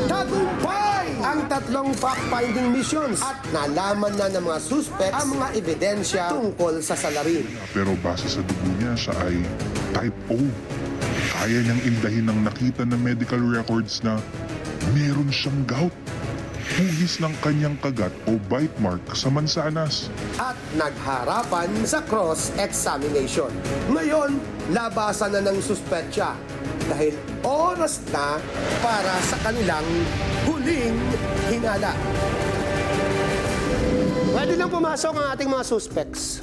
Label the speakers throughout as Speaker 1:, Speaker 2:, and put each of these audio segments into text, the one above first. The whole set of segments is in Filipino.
Speaker 1: Tagumpay ang tatlong fact-finding missions at nalaman na ng mga suspects ang mga ebidensya tungkol sa salarin.
Speaker 2: Pero base sa dugo niya, siya ay type O. Kaya niyang indahin ng nakita na medical records na meron siyang gout. Hugis ng kanyang kagat o bite mark sa mansanas.
Speaker 1: At nagharapan sa cross-examination. Ngayon, labasan na ng suspetsa dahil oras na para sa kanilang huling hinala. Pwede lang pumasok ang ating mga suspects.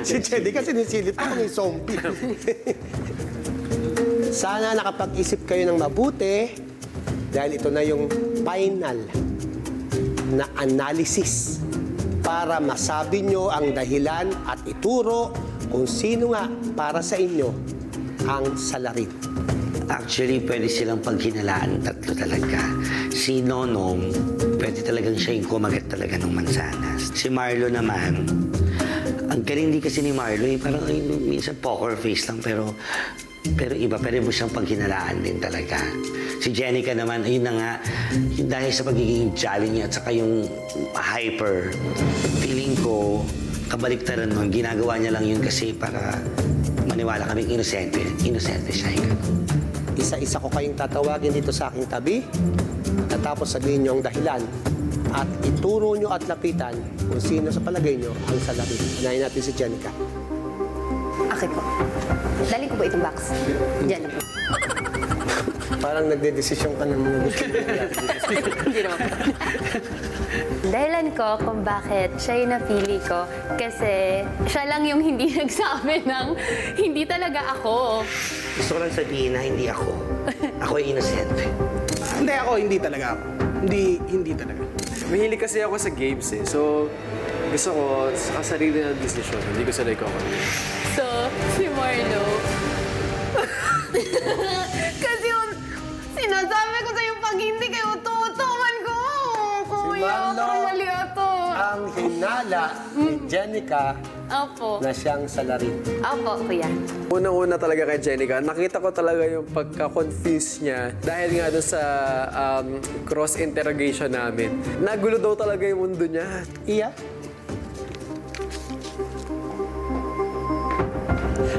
Speaker 1: Si Chelly kasi sinisilip ko ng zombie. Sana nakapag-isip kayo ng mabuti dahil ito na yung final na analysis para masabi nyo ang dahilan at ituro kung sino nga para sa inyo ang salarin.
Speaker 3: Actually, pwede silang paghinalaan, tatlo talaga. Si Nonong, pwede talagang siya yung kumagat talaga ng mansanas. Si Marlo naman, ang galing din kasi ni Marlo, parang minsan poker face lang, pero iba, pwede mo siyang paghinalaan din talaga. Si Jenica naman, ayun na nga, yung dahil sa pagiging jolly niya at saka yung hyper, feeling ko, kabaliktaran nun, ginagawa niya lang yun kasi para maniwala kaming inosente. Inosente siya, yung
Speaker 1: Isa-isa ko kayong tatawagin dito sa aking tabi. Tapos sabihin nyo ang dahilan. At ituro nyo at lapitan kung sino sa palagay nyo ang salarin. Unahin natin si Jenica.
Speaker 4: Okay po. Dali ko po itong box. Diyan na po.
Speaker 1: Parang nagde-desisyon ka ng mga gusto.
Speaker 4: Hindi naman po. Dahilan ko kung bakit siya yung napili ko kasi siya lang yung hindi nagsabi ng hindi talaga ako.
Speaker 3: gusto ko lang sabihin na hindi ako. Ako yung inosente.
Speaker 5: Hindi ako, hindi talaga ako. Hindi talaga.
Speaker 6: Mahilig kasi ako sa games eh. So, gusto ko sa sarili ng desisyon. Hindi ko sila ikaw.
Speaker 4: So, si Marlo. Kasi yung sinasabi ko sa'yo pag hindi kayo tutuman ko. Kuya, parang mali ito.
Speaker 1: Ang hinala ni Jenica
Speaker 4: Opo.
Speaker 1: na siyang salarin.
Speaker 4: Opo, kuya.
Speaker 6: Unang-una talaga kay Jenica, nakita ko talaga yung pagka-confuse niya dahil nga doon sa cross-interrogation namin. Nagulo daw talaga yung mundo niya.
Speaker 1: Iya?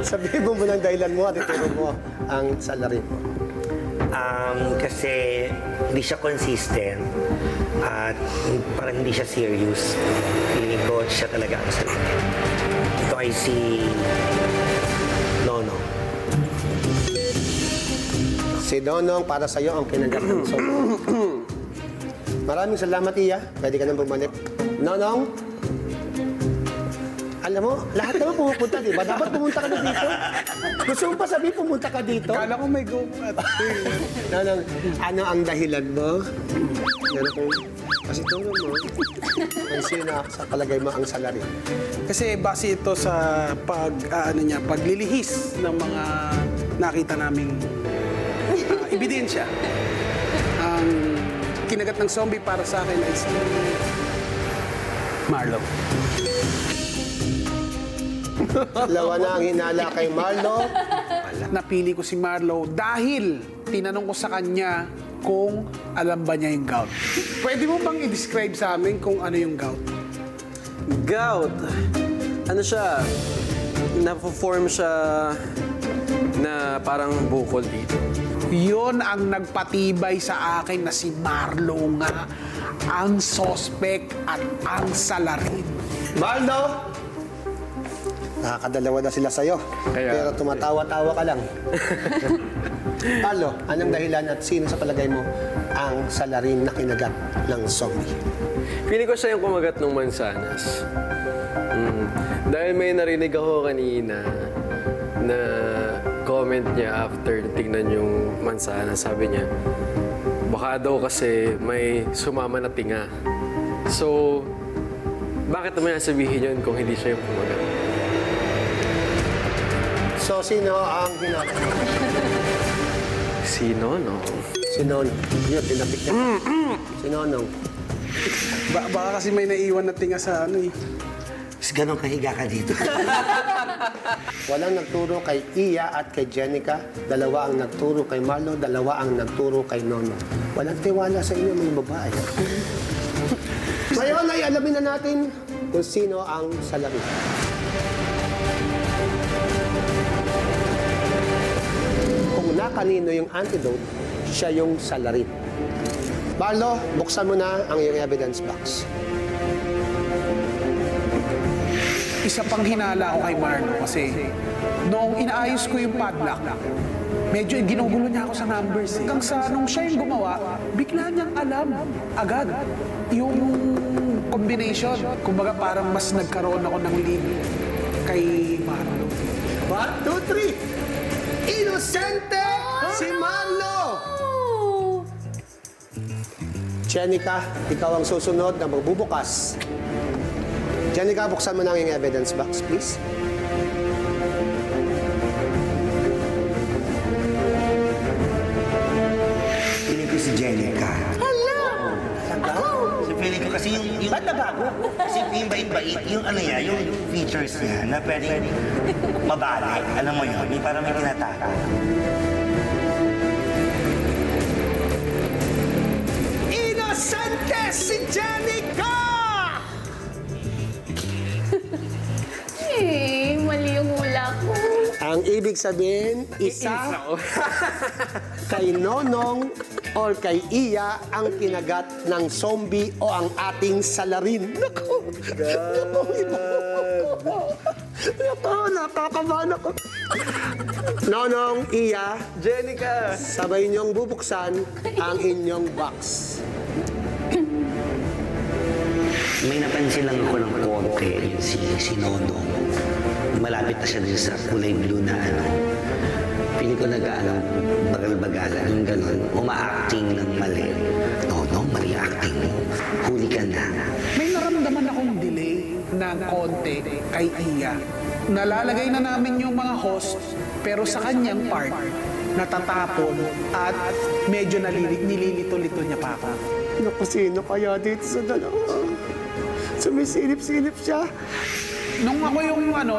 Speaker 1: Sabihin mo muna ang dahilan mo at ituro mo ang salarin mo.
Speaker 3: Kasi hindi siya consistent at parang hindi siya serious. Feeling ko siya talaga ang salarin. Ito ay si Nonong.
Speaker 1: Si Nonong para sa'yo ang kinagat ng solo. Maraming salamat, Iya. Pwede ka nang bumalik. Nonong? Alam mo, lahat naman pumupunta, di ba? Dapat pumunta ka na dito. Gusto mo pa sabihin, pumunta ka dito?
Speaker 5: Kala ko may go at
Speaker 1: Nonong, ano ang dahilan mo? Meron kong... Kasi tulong mo, ang sino sa palagay mo ang salarin.
Speaker 5: Kasi base ito sa paglilihis ng mga nakita naming ebidensya. Ang kinagat ng zombie para sa akin ay si Marlo.
Speaker 1: Dalawa na ang hinala kay Marlo.
Speaker 5: Napili ko si Marlo dahil tinanong ko sa kanya kung alam ba niya yung gout. Pwede mo bang i-describe sa amin kung ano yung gout?
Speaker 6: Gout. Ano siya? Napo-form siya na parang bukol dito.
Speaker 5: Yon ang nagpatibay sa akin na si Marlo nga ang suspect at ang salarin.
Speaker 1: Marlo! Nakakadalawa na sila sa'yo. Pero tumatawa-tawa ka lang. Marlo, anong dahilan at sino sa palagay mo ang salarin na kinagat ng zombie?
Speaker 6: Feeling ko siya yung kumagat ng mansanas. Dahil may narinig ako kanina na comment niya after tignan yung mansanas. Sabi niya, baka daw kasi may sumama na tinga. So, bakit naman sabihin yun kung hindi siya yung kumagat?
Speaker 1: So, sino ang hinala?
Speaker 6: Si Nonong.
Speaker 1: Si Nonong. Yun, tinapik niya. Si Nonong.
Speaker 5: Baka kasi may naiwan na tinga sa ano eh.
Speaker 3: Mas ganun kahiga ka dito.
Speaker 1: Walang nagturo kay Iya at kay Jenica. Dalawa ang nagturo kay Marlo, dalawa ang nagturo kay Nono. Walang tiwala sa inyo, mga babae. Ngayon ay alamin na natin kung sino ang salarin. Kung na kanino yung antidote, siya yung salarin. Marlo, buksan mo na ang iyong evidence box.
Speaker 5: Isa pang hinala ko kay Marlo kasi noong inaayos ko yung padlock, medyo ginugulo niya ako sa numbers. Hanggang sa nung siya yung gumawa, bigla niyang alam agad yung combination. Kumbaga parang mas nagkaroon ako ng lead kay Marlo.
Speaker 1: 1, 2, 3! Inosente si Marlo! Jenica, ikaw ang susunod na magbubukas. Jenica, buksan mo na ang iyong evidence box, please.
Speaker 3: Feeling ko si Jenica.
Speaker 7: Hello!
Speaker 3: So feeling ko kasi yung ba't nabago? Kasi yung bait-bait, yung ano niya, yung features niya na pwedeng mabalik. Alam mo yun, may parang may tinataka.
Speaker 1: Inosente si Jenica!
Speaker 4: Mali yung hula ko.
Speaker 1: Ang ibig sabihin, isa kay Nonong or kay Iya ang kinagat ng zombie o ang ating salarin. Naku! Nakakabahan ako. Nonong, Iya,
Speaker 6: Jenica!
Speaker 1: sabay niyong bubuksan ang inyong box.
Speaker 3: May napansin lang ako ng konti si Nonong. Malapit na siya din sa kulay blue na ano. Pili ko nag-aalang bagal-bagalan, yung gano'n. Uma-acting ng mali. Nonong, mali acting mo. Huli ka na.
Speaker 5: May naramdaman akong delay ng konti kay Iya. Nalalagay na namin yung mga host, pero sa kanyang part, natatapon at medyo nililito-lito niya pa ako.
Speaker 1: Naku, sino kaya dito sa dalawa? Sumisilip-silip siya.
Speaker 5: Nung ako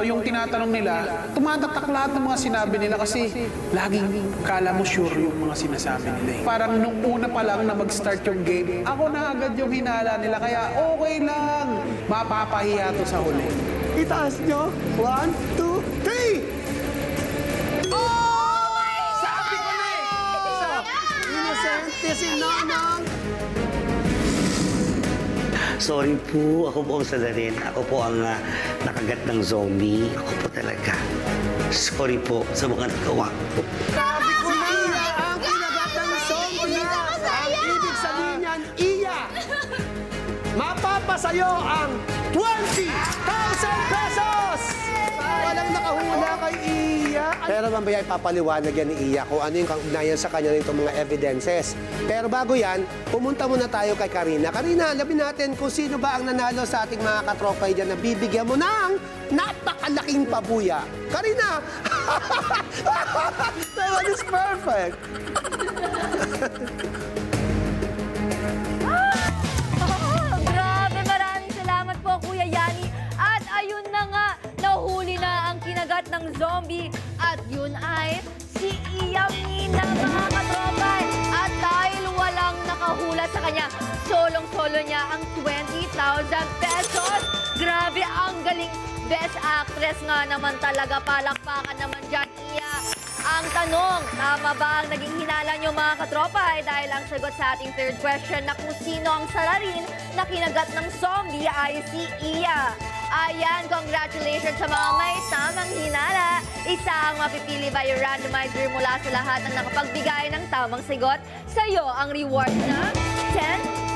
Speaker 5: yung tinatanong nila, tumatatak lahat ng mga sinabi nila kasi laging kala mo sure yung mga sinasabi nila. Parang nung una pa lang na mag-start yung game, ako na agad yung hinala nila. Kaya okay lang, mapapahiya to sa huli.
Speaker 1: Itaas nyo. 1, 2, 3! Oh! Sabi ko na eh! Inosente si Nonong!
Speaker 3: Sorry po, ako po ang salarin. Ako po ang nakagat ng zombie. Ako po talaga. Sorry po sa mga nagawa ko.
Speaker 1: Sabi ko na ang kinagat ng zombie. Ang ibig sabihin niyan, Iya! Mapapasayo ang 20,000 pesos! Walang nakahula kay Iya. Pero mamaya ipapaliwanag yan ni Iya kung ano yung kaugnayan sa kanya nitong mga evidences. Pero bago yan, pumunta muna tayo kay Karina. Karina, alamin natin kung sino ba ang nanalo sa ating mga katropay dyan na bibigyan mo ng napakalaking pabuya. Karina! That one is perfect!
Speaker 7: Grabe, maraming salamat po, Kuya Yani. At ayun na nga, nahuli na ang kinagat ng zombie. At yun ay si Iya Mina, mga katropay. At dahil walang nakahula sa kanya, solong-solo niya ang 20,000 pesos. Grabe, ang galing. Best actress nga naman talaga. Palakpakan naman dyan, Iya. Ang tanong, tama ba ang naging hinala niyo, mga katropay? Dahil ang sagot sa ating third question na kung sino ang salarin na kinagat ng zombie ay si Iya. Ayan, congratulations sa mga may tamang hinala. Isa ang mapipili by your randomizer mula sa lahat ng nakapagbigay ng tamang sagot. Sa'yo ang reward na 10,000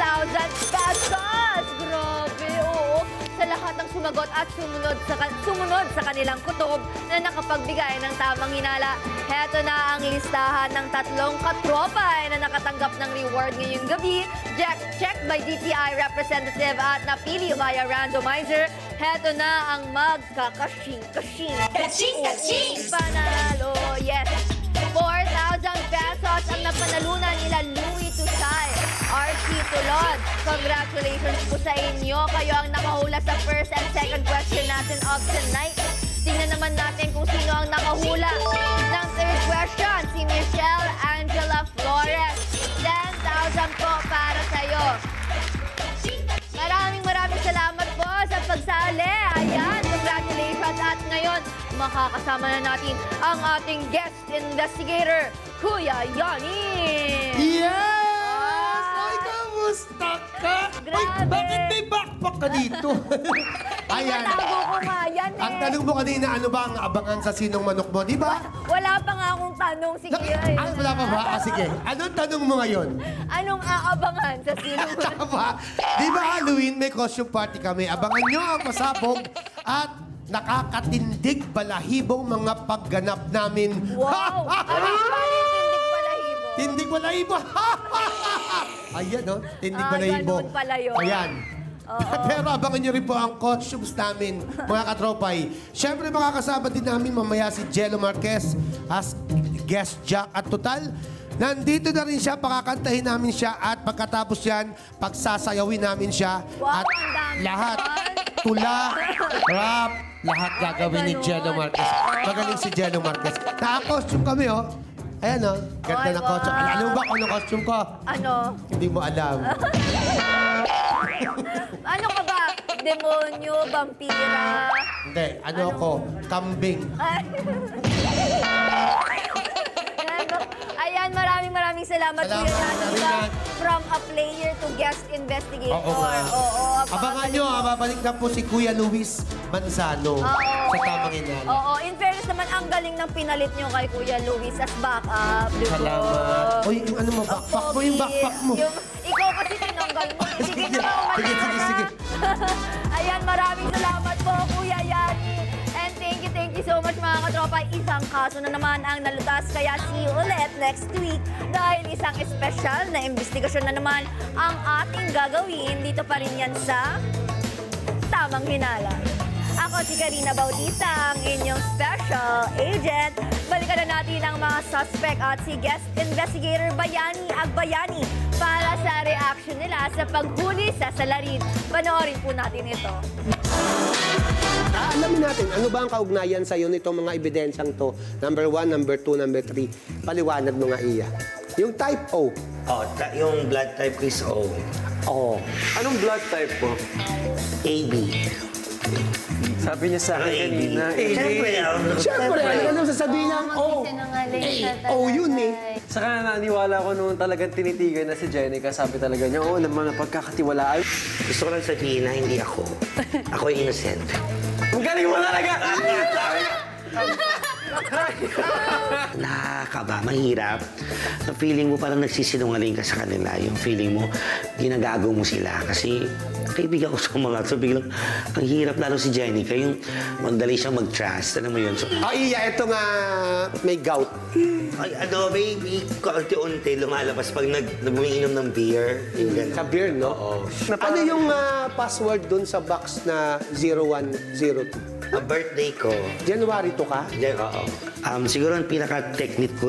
Speaker 7: pesos! Grabe, oo. Sa lahat ng sumagot at sumunod sa kanilang kutob na nakapagbigay ng tamang hinala. Heto na ang listahan ng 3 katropay na nakatanggap ng reward ngayong gabi. Checked by DTI representative at napili via randomizer. Heto na ang magkakashing-kashing. Kashing-kashing! Panalo, yes! 4,000 pesos ang napanalunan nila Louie Tusay, Archie Tulod. Congratulations po sa inyo. Kayo ang nakahula sa first and second question natin of tonight. Tingnan na naman natin kung sino ang nakahula ng third question. Si Michelle Angela Flores. 10,000 po para sa'yo. Maraming salamat po sa pagsali. Ayan, congratulations. At ngayon, makakasama na natin ang ating guest investigator, Kuya Yanni.
Speaker 1: Yes! Ay, kamusta ka?
Speaker 7: Grabe.
Speaker 1: Ay, bakit may backpack ka dito? Ayan.
Speaker 7: Tago ko nga yan eh.
Speaker 1: Ang tanong mo kanina, ano ba ang abangan sa sinong manok mo, di ba?
Speaker 7: Wala pa nga akong tanong. Sige.
Speaker 1: Ah, wala pa ba? Ah, sige. Anong tanong mo ngayon?
Speaker 7: Anong aabangan sa sino?
Speaker 1: Tama. Di ba Halloween, may costume party kami. Abangan nyo ang pasabog at nakakatindig balahibong mga pagganap namin.
Speaker 7: Wow! Ano yung tindig balahibo?
Speaker 1: Tindig balahibo. Ayan, no? Tindig
Speaker 7: Ah,
Speaker 1: balahibo.
Speaker 7: ganun pala yun.
Speaker 1: Ayan. Pero abangan nyo rin po ang costumes namin, mga katropay. Siyempre, makakasama din namin mamaya si Jello Marquez as guest jack at total. Nandito na rin siya, pakakantahin namin siya at pagkatapos yan, pagsasayawin namin siya.
Speaker 7: Wow,
Speaker 1: At
Speaker 7: ang dami
Speaker 1: lahat,
Speaker 7: naman.
Speaker 1: tula, rap, lahat gagawin ni
Speaker 7: ganun.
Speaker 1: Jello Marquez. Magaling si Jello Marquez. Naka-costume kami, oh. Ayan, oh. Ganda
Speaker 7: Ay,
Speaker 1: na costume.
Speaker 7: wow.
Speaker 1: Alam mo ba kung ano costume ko?
Speaker 7: Ano?
Speaker 1: Hindi mo alam.
Speaker 7: Ano ka ba? Demonyo? Vampira?
Speaker 1: Hindi, ano ako? Kambing.
Speaker 7: Ay. Ayan, maraming salamat
Speaker 1: Salamat,
Speaker 7: Kuya Yanni.
Speaker 1: Marinan.
Speaker 7: From a player to guest investigator.
Speaker 1: Oo nga.
Speaker 7: Oo.
Speaker 1: Abangan nyo, babalik na po si Kuya Luis Manzano sa Tamang Inal.
Speaker 7: Oo, in fairness naman, ang galing ng pinalit nyo kay Kuya Luis as backup. Di ba?
Speaker 1: Salamat. Uy, yung ano mo, backpack mo, yung backpack mo.
Speaker 7: Ikaw kasi tinanggal mo. Sige na ako,
Speaker 1: Sige.
Speaker 7: Ayan, maraming salamat po, Kuya Yanni. And thank you so much, mga katropa. Isang kaso na naman ang nalutas. Kaya see you ulit next week. Dahil isang espesyal na investigasyon na naman ang ating gagawin. Dito pa rin yan sa Tamang Hinala. Ako si Karina Bautista, ang inyong special agent. Balikan na natin ang mga suspect at si guest investigator Bayani Agbayani para sa reaction nila sa paghuli sa salarin. Panoorin po natin ito.
Speaker 1: Alamin natin, ano ba ang kaugnayan sa'yo nitong mga ebidensyang to? Number 1, number 2, number 3. Paliwanag mo nga, Iya. Yung type O.
Speaker 3: Oh, yung blood type ko is O.
Speaker 1: Oo.
Speaker 6: Anong blood type mo?
Speaker 3: AB.
Speaker 6: Sabi niya sa akin kanina.
Speaker 1: Siyempre, ano sasabihin ng O?
Speaker 4: Sinungaling siya
Speaker 1: O yun eh.
Speaker 6: Saka naniwala ko noon talagang tinitigan na si Jenica. Sabi talaga niya, oo naman, napagkakatiwalaan.
Speaker 3: Gusto ko lang sabihin na hindi ako. Ako yung innocent.
Speaker 6: Ang galing mo talaga!
Speaker 3: Nakakaba, mahirap. Ang feeling mo parang nagsisinungaling ka sa kanila. Yung feeling mo, ginagago mo sila. Kasi kaibigan ko sa mga so biglang, ang hirap lalo si Jenica. Yung magdali siyang mag-trust. Alam mo yun? So,
Speaker 1: Iya, ito nga may gout.
Speaker 3: ay, ano, baby, kaunti-unti lumalabas pag nag-umiinom ng beer. Yung ganun.
Speaker 1: Sa beer, no?
Speaker 3: Oo.
Speaker 1: Ano yung password dun sa box na 0102?
Speaker 3: Ang birthday ko,
Speaker 1: January 2 ka?
Speaker 3: Diyan, oo. Siguro ang pinaka-technique ko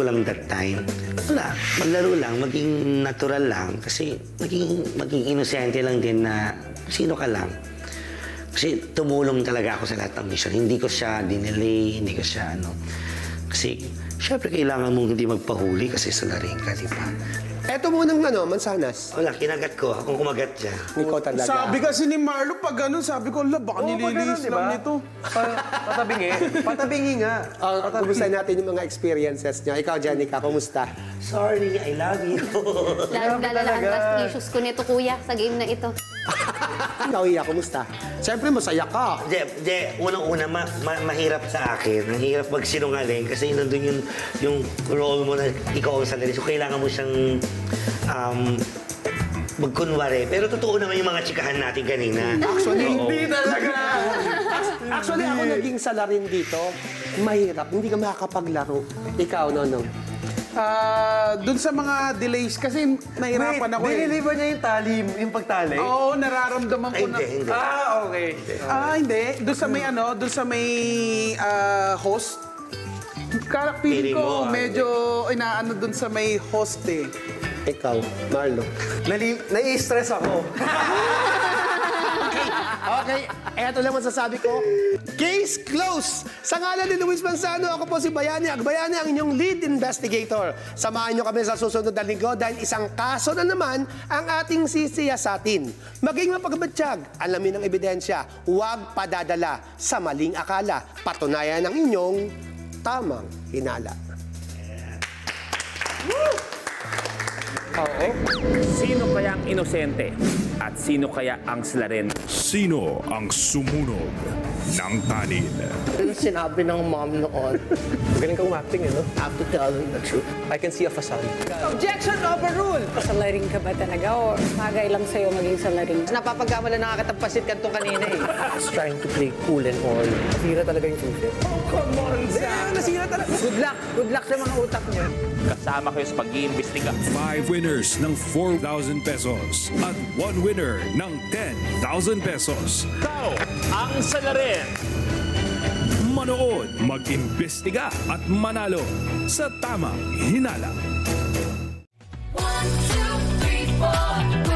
Speaker 3: lang that time. Wala, maglaro lang, maging natural lang. Kasi maging inosente lang din na sino ka lang. Kasi tumulong talaga ako sa lahat ng mission. Hindi ko siya dinelay, hindi ko siya ano. Kasi, syempre kailangan mong hindi magpahuli kasi salarin ka, di ba?
Speaker 1: Eto munang mansanas.
Speaker 3: Wala, kinagat ko. Akong kumagat siya.
Speaker 1: Ikaw talaga.
Speaker 5: Sabi kasi ni Marlo, pag ganun, sabi ko, baka nililis lang nito.
Speaker 6: Patabingi nga.
Speaker 1: Kumusta natin yung mga experiences niya? Ikaw, Jenica, kumusta?
Speaker 3: Sorry, I love you.
Speaker 4: Lalo-lalo ang trust issues ko nito, kuya, sa game na ito.
Speaker 1: Ikaw, Iya, kumusta? Siyempre, masaya ka.
Speaker 3: Unang-una, mahirap sa akin. Mahirap magsinungaling kasi nandun yung role mo na ikaw ang sandali. So, kailangan mo siyang magkunwari. Pero totoo naman yung mga chikahan natin kanina.
Speaker 1: Actually,
Speaker 6: Hindi talaga!
Speaker 1: Actually, ako naging salarin dito. Mahirap. Hindi ka makakapaglaro. Ikaw, Nonong.
Speaker 5: Doon sa mga delays, kasi nahirapan ako eh.
Speaker 6: Diniliver niya yung tali, yung pagtali?
Speaker 5: Oo, nararamdaman ko
Speaker 3: Ay,
Speaker 5: na.
Speaker 3: hindi.
Speaker 6: Okay.
Speaker 5: Hindi. Doon sa may doon sa may host. Feeling ko,
Speaker 3: mo,
Speaker 5: medyo inaano doon sa may host eh.
Speaker 1: Ikaw, Marlo.
Speaker 6: Nai-stress ako.
Speaker 1: Okay, eto lang masasabi ko. Case closed! Sa ngalan ni Luis Manzano, ako po si Bayani Agbayani, ang inyong lead investigator. Samahan nyo kami sa susunod na linggo dahil isang kaso na naman ang ating sisiyasatin. Maging mapagbatsyag, alamin ang ebidensya, huwag padadala sa maling akala. Patunayan ang inyong tamang hinala.
Speaker 8: Sino kaya ang inosente? At sino kaya ang slarin?
Speaker 9: Sino ang sumunog ng kanin?
Speaker 10: Ano sinabi ng mom noon?
Speaker 6: Magaling kang acting, eh, no?
Speaker 10: After telling the truth.
Speaker 6: I can see a facade.
Speaker 5: Objection overruled!
Speaker 11: Salaring ka ba talaga o bagay lang sa'yo maging salaring?
Speaker 10: Napapagkamala nakakatampasit ka itong kanina eh.
Speaker 6: I was trying to play cool and all. Nasira talaga yung susi.
Speaker 5: Come on, Zach! Nasira talaga.
Speaker 10: Good luck! Good luck sa mga utak niyo.
Speaker 8: Kasama kayo sa pag-iimbestiga.
Speaker 9: 5 winners ng 4,000 pesos at 1 winner ng 10,000 pesos.
Speaker 8: Ikaw ang salarin!
Speaker 9: Manood, mag-imbestiga at manalo sa tamang hinala.
Speaker 7: 1, 2, 3, 4.